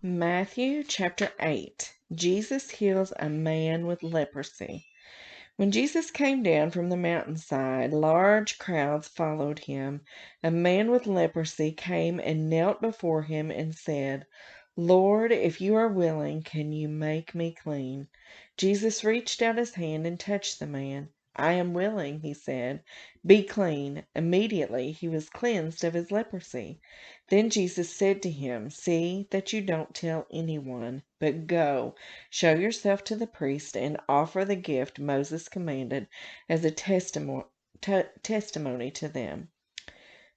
Matthew chapter 8. Jesus heals a man with leprosy. When Jesus came down from the mountainside, large crowds followed him. A man with leprosy came and knelt before him and said, "Lord, if you are willing, can you make me clean?" Jesus reached out his hand and touched the man. "I am willing," he said. "Be clean." Immediately he was cleansed of his leprosy. Then Jesus said to him, "See that you don't tell anyone, but go, show yourself to the priest, and offer the gift Moses commanded as a testimony to them."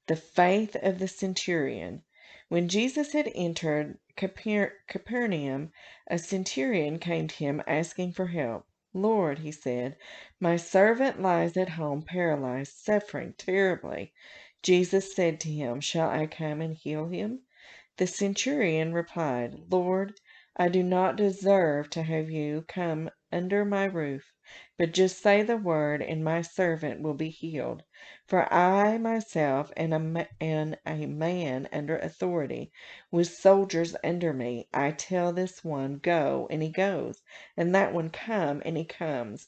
The faith of the centurion. When Jesus had entered Capernaum, a centurion came to him asking for help. "Lord," he said, "my servant lies at home paralyzed, suffering terribly." Jesus said to him, "Shall I come and heal him?" The centurion replied, "Lord, I do not deserve to have you come under my roof, but just say the word, and my servant will be healed. For I myself am a man under authority, with soldiers under me. I tell this one, 'Go,' and he goes, and that one, 'Come,' and he comes.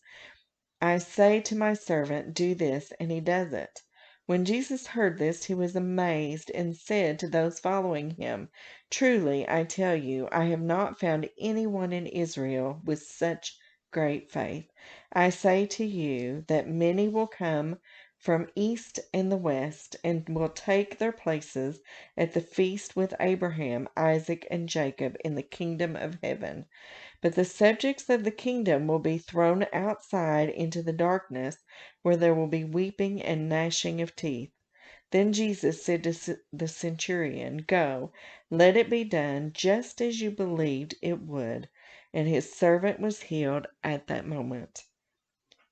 I say to my servant, 'Do this,' and he does it." When Jesus heard this, he was amazed, and said to those following him, "Truly, I tell you, I have not found anyone in Israel with such great faith. I say to you that many will come from east and the west, and will take their places at the feast with Abraham, Isaac, and Jacob in the kingdom of heaven. But the subjects of the kingdom will be thrown outside into the darkness, where there will be weeping and gnashing of teeth." Then Jesus said to the centurion, "Go, let it be done just as you believed it would." And his servant was healed at that moment.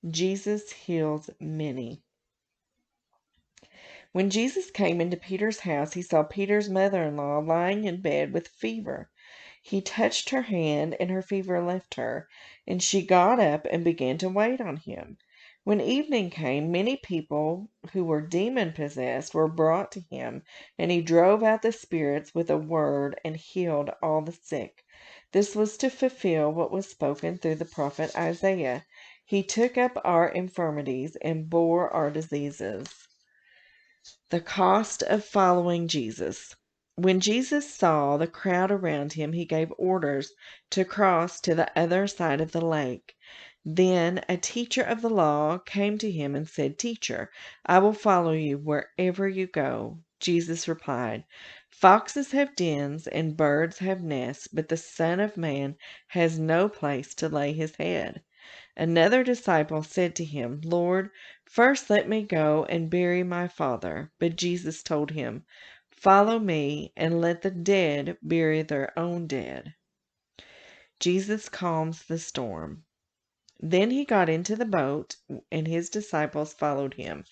Jesus heals many. When Jesus came into Peter's house, he saw Peter's mother-in-law lying in bed with fever. He touched her hand, and her fever left her, and she got up and began to wait on him. When evening came, many people who were demon-possessed were brought to him, and he drove out the spirits with a word and healed all the sick. This was to fulfill what was spoken through the prophet Isaiah. "He took up our infirmities and bore our diseases." The cost of following Jesus. When Jesus saw the crowd around him, he gave orders to cross to the other side of the lake. Then a teacher of the law came to him and said, "Teacher, I will follow you wherever you go." Jesus replied, "Foxes have dens and birds have nests, but the Son of Man has no place to lay his head." Another disciple said to him, "Lord, first let me go and bury my father." But Jesus told him, "Follow me, and let the dead bury their own dead." Jesus calms the storm. Then he got into the boat, and his disciples followed him.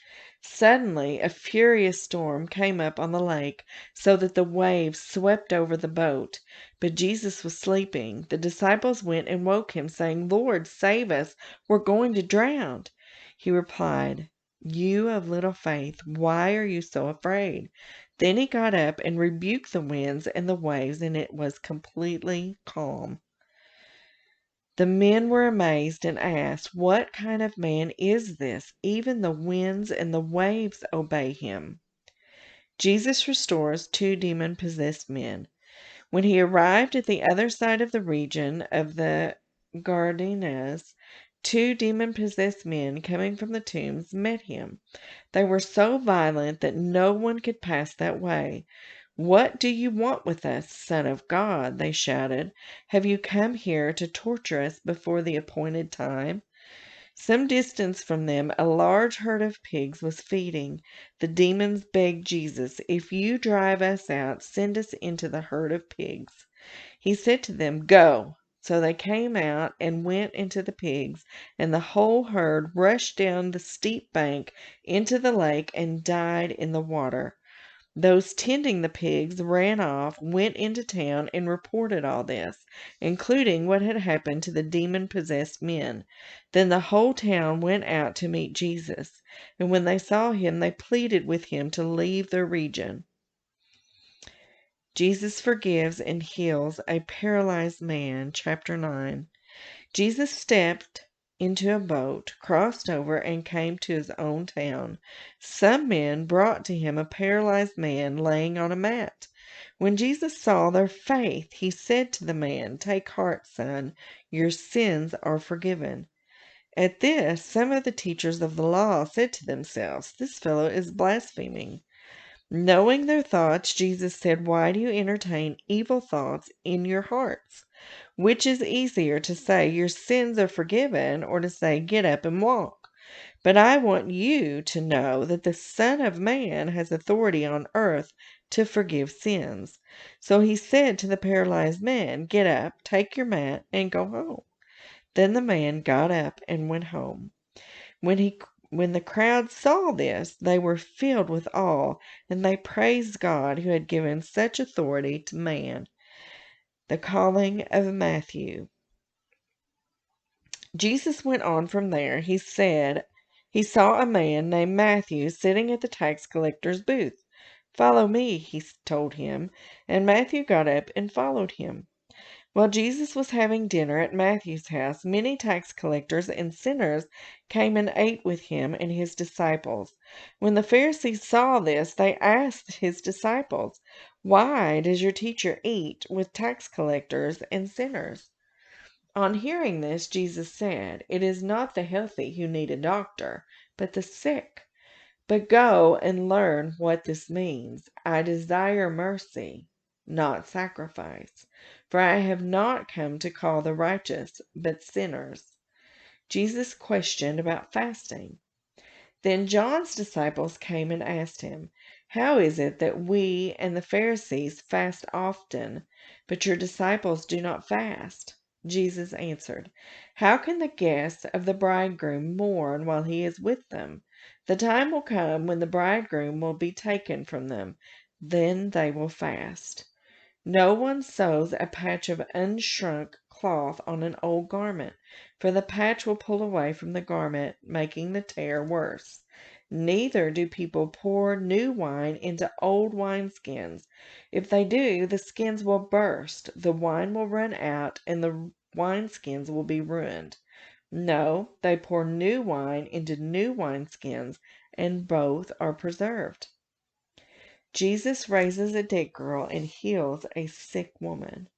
Suddenly a furious storm came up on the lake, so that the waves swept over the boat. But Jesus was sleeping. The disciples went and woke him, saying, "Lord, save us, we're going to drown." He replied, "You of little faith, why are you so afraid?" Then he got up and rebuked the winds and the waves, and it was completely calm. The men were amazed and asked, "What kind of man is this? Even the winds and the waves obey him." Jesus restores two demon-possessed men. When he arrived at the other side of the region of the Gadarenes, two demon-possessed men coming from the tombs met him. They were so violent that no one could pass that way. "What do you want with us, Son of God?" they shouted. "Have you come here to torture us before the appointed time?" Some distance from them a large herd of pigs was feeding. The demons begged Jesus, "If you drive us out, send us into the herd of pigs." He said to them, "Go." So they came out and went into the pigs, and the whole herd rushed down the steep bank into the lake and died in the water. Those tending the pigs ran off, went into town, and reported all this, including what had happened to the demon-possessed men. Then the whole town went out to meet Jesus, and when they saw him, they pleaded with him to leave their region. Jesus forgives and heals a paralyzed man. Chapter 9. Jesus stepped into a boat, crossed over, and came to his own town. Some men brought to him a paralyzed man laying on a mat. When Jesus saw their faith, he said to the man, "Take heart, son, your sins are forgiven." At this, some of the teachers of the law said to themselves, "This fellow is blaspheming." Knowing their thoughts, Jesus said, "Why do you entertain evil thoughts in your hearts? Which is easier, to say, 'Your sins are forgiven,' or to say, 'Get up and walk'? But I want you to know that the Son of Man has authority on earth to forgive sins." So he said to the paralyzed man, "Get up, take your mat, and go home." Then the man got up and went home. When the crowd saw this, they were filled with awe, and they praised God who had given such authority to man. The calling of Matthew. Jesus went on from there. He said he saw a man named Matthew sitting at the tax collector's booth. "Follow me," he told him, and Matthew got up and followed him. While Jesus was having dinner at Matthew's house, many tax collectors and sinners came and ate with him and his disciples. When the Pharisees saw this, they asked his disciples, "Why does your teacher eat with tax collectors and sinners?" On hearing this, Jesus said, "It is not the healthy who need a doctor, but the sick. But go and learn what this means. I desire mercy, not sacrifice, for I have not come to call the righteous, but sinners." Jesus questioned about fasting. Then John's disciples came and asked him, "How is it that we and the Pharisees fast often, but your disciples do not fast?" Jesus answered, "How can the guests of the bridegroom mourn while he is with them? The time will come when the bridegroom will be taken from them. Then they will fast. No one sews a patch of unshrunk cloth on an old garment, for the patch will pull away from the garment, making the tear worse. Neither do people pour new wine into old wineskins. If they do, the skins will burst, the wine will run out, and the wineskins will be ruined. No, they pour new wine into new wineskins, and both are preserved." Jesus raises a dead girl and heals a sick woman.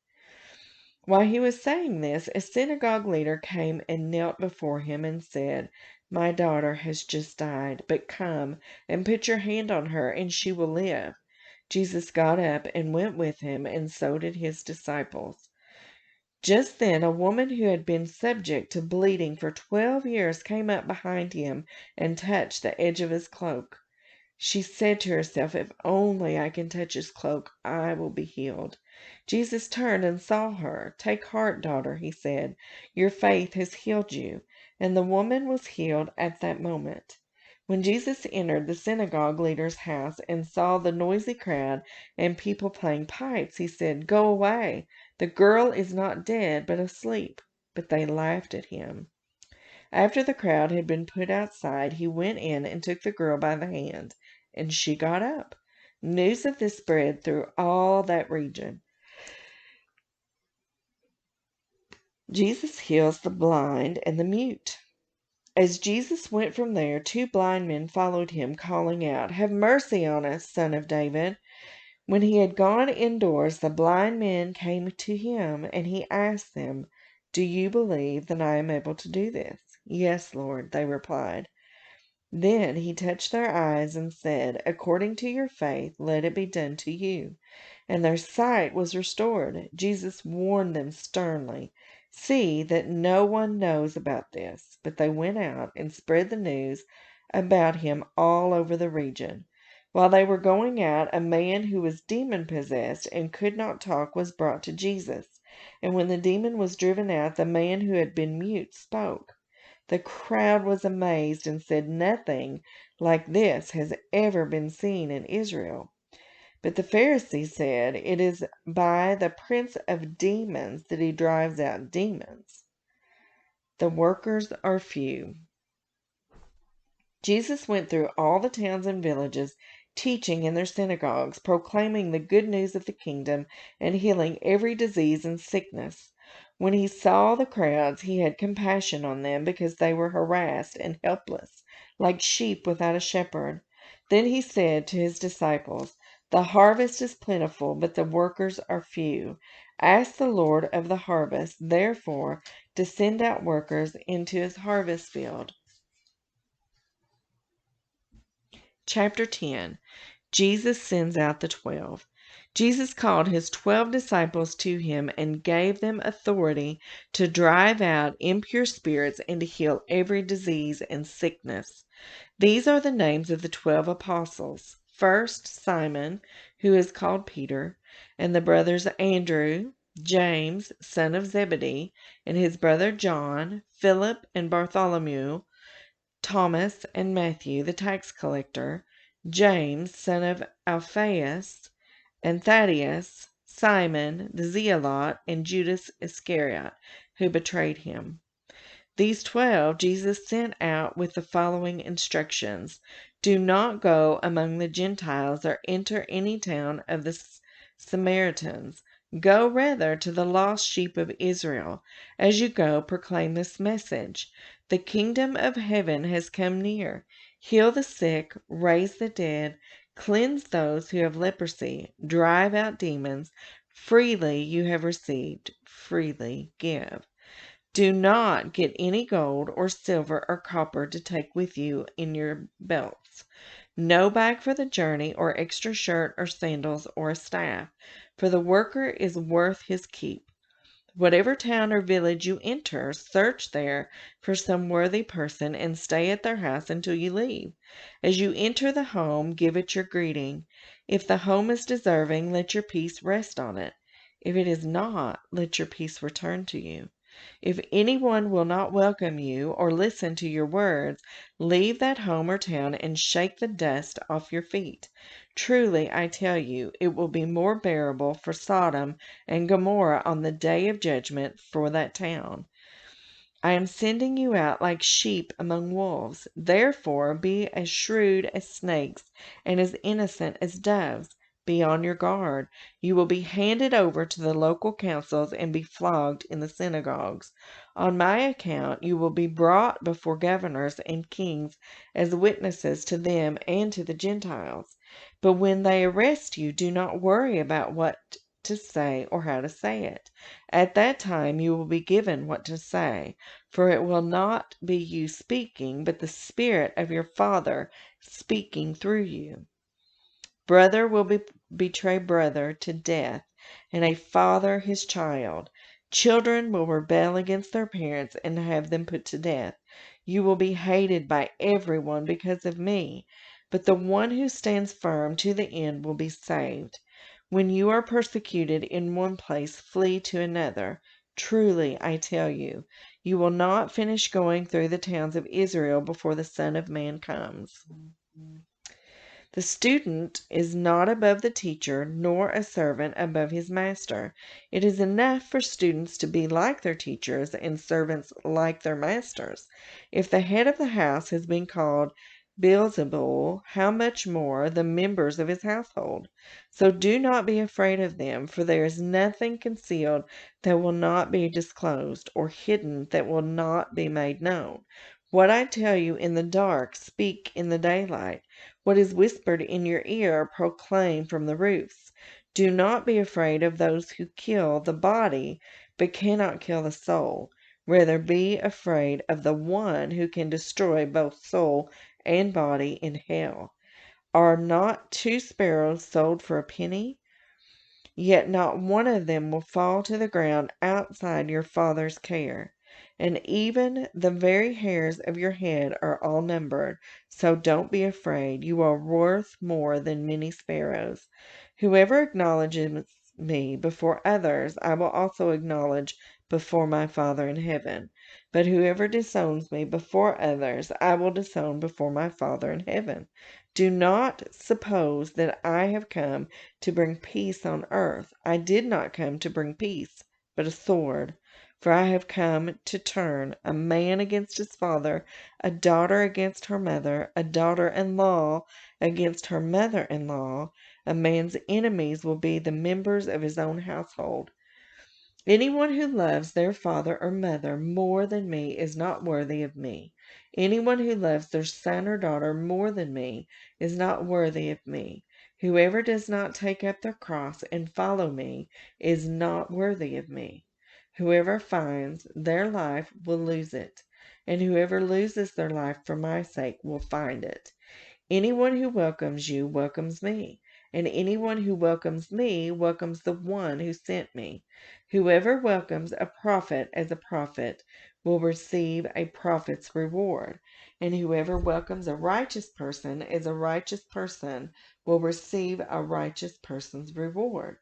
While he was saying this, a synagogue leader came and knelt before him and said, "My daughter has just died, but come and put your hand on her, and she will live." Jesus got up and went with him, and so did his disciples. Just then a woman who had been subject to bleeding for 12 years came up behind him and touched the edge of his cloak. She said to herself, "If only I can touch his cloak, I will be healed." Jesus turned and saw her. "Take heart, daughter," he said. "Your faith has healed you." And the woman was healed at that moment. When Jesus entered the synagogue leader's house and saw the noisy crowd and people playing pipes, he said, "Go away. The girl is not dead, but asleep." But they laughed at him. After the crowd had been put outside, he went in and took the girl by the hand, and she got up. News of this spread through all that region. Jesus heals the blind and the mute. As Jesus went from there, two blind men followed him, calling out, "Have mercy on us, Son of David." When he had gone indoors, the blind men came to him, and he asked them, "Do you believe that I am able to do this?" "Yes, Lord," they replied. Then he touched their eyes and said, "According to your faith, let it be done to you." And their sight was restored. Jesus warned them sternly, "See that no one knows about this." But they went out and spread the news about him all over the region. While they were going out, a man who was demon-possessed and could not talk was brought to Jesus. And when the demon was driven out, the man who had been mute spoke. The crowd was amazed and said, "Nothing like this has ever been seen in Israel." But the Pharisees said, "It is by the prince of demons that he drives out demons." The workers are few. Jesus went through all the towns and villages, teaching in their synagogues, proclaiming the good news of the kingdom, and healing every disease and sickness. When he saw the crowds, he had compassion on them because they were harassed and helpless, like sheep without a shepherd. Then he said to his disciples, "The harvest is plentiful, but the workers are few. Ask the Lord of the harvest, therefore, to send out workers into his harvest field." Chapter 10. Jesus sends out the 12. Jesus called his 12 disciples to him and gave them authority to drive out impure spirits and to heal every disease and sickness. These are the names of the 12 apostles. First, Simon, who is called Peter, and the brothers Andrew, James, son of Zebedee, and his brother John, Philip and Bartholomew, Thomas and Matthew the tax collector, James son of Alphaeus, and Thaddeus, Simon the Zealot, and Judas Iscariot, who betrayed him. These 12 Jesus sent out with the following instructions: "Do not go among the Gentiles or enter any town of the Samaritans. Go rather to the lost sheep of Israel. As you go, proclaim this message: the kingdom of heaven has come near. Heal the sick, raise the dead, cleanse those who have leprosy, drive out demons. Freely you have received, freely give. Do not get any gold or silver or copper to take with you in your belts. No bag for the journey, or extra shirt or sandals or a staff, for the worker is worth his keep. Whatever town or village you enter, search there for some worthy person and stay at their house until you leave. As you enter the home, give it your greeting. If the home is deserving, let your peace rest on it. If it is not, let your peace return to you. If anyone will not welcome you or listen to your words, leave that home or town and shake the dust off your feet. Truly, I tell you, it will be more bearable for Sodom and Gomorrah on the day of judgment for that town. I am sending you out like sheep among wolves. Therefore, be as shrewd as snakes and as innocent as doves. Be on your guard. You will be handed over to the local councils and be flogged in the synagogues. On my account, you will be brought before governors and kings as witnesses to them and to the Gentiles. But when they arrest you, do not worry about what to say or how to say it. At that time, you will be given what to say. For it will not be you speaking, but the Spirit of your Father speaking through you. Brother will betray brother to death, and a father his child. Children will rebel against their parents and have them put to death. You will be hated by everyone because of me, but the one who stands firm to the end will be saved. When you are persecuted in one place, flee to another. Truly, I tell you, you will not finish going through the towns of Israel before the Son of Man comes. The student is not above the teacher, nor a servant above his master. It is enough for students to be like their teachers and servants like their masters. If the head of the house has been called Beelzebul, how much more the members of his household? So do not be afraid of them, for there is nothing concealed that will not be disclosed, or hidden that will not be made known. What I tell you in the dark, speak in the daylight. What is whispered in your ear, proclaim from the roofs. Do not be afraid of those who kill the body, but cannot kill the soul. Rather be afraid of the one who can destroy both soul and body in hell. Are not 2 sparrows sold for a penny? Yet not one of them will fall to the ground outside your Father's care. And even the very hairs of your head are all numbered. So don't be afraid. You are worth more than many sparrows. Whoever acknowledges me before others, I will also acknowledge before my Father in heaven. But whoever disowns me before others, I will disown before my Father in heaven. Do not suppose that I have come to bring peace on earth. I did not come to bring peace, but a sword. For I have come to turn a man against his father, a daughter against her mother, a daughter-in-law against her mother-in-law. A man's enemies will be the members of his own household. Anyone who loves their father or mother more than me is not worthy of me. Anyone who loves their son or daughter more than me is not worthy of me. Whoever does not take up their cross and follow me is not worthy of me. Whoever finds their life will lose it, and whoever loses their life for my sake will find it. Anyone who welcomes you welcomes me, and anyone who welcomes me welcomes the one who sent me. Whoever welcomes a prophet as a prophet will receive a prophet's reward, and whoever welcomes a righteous person as a righteous person will receive a righteous person's reward.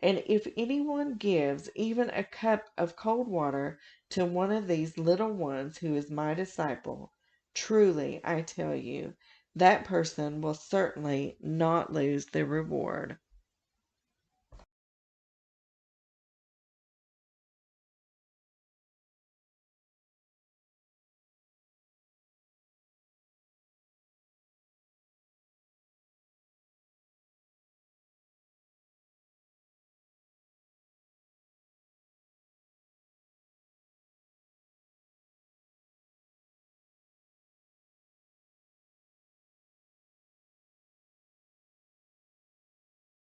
And if anyone gives even a cup of cold water to one of these little ones who is my disciple, truly I tell you, that person will certainly not lose their reward.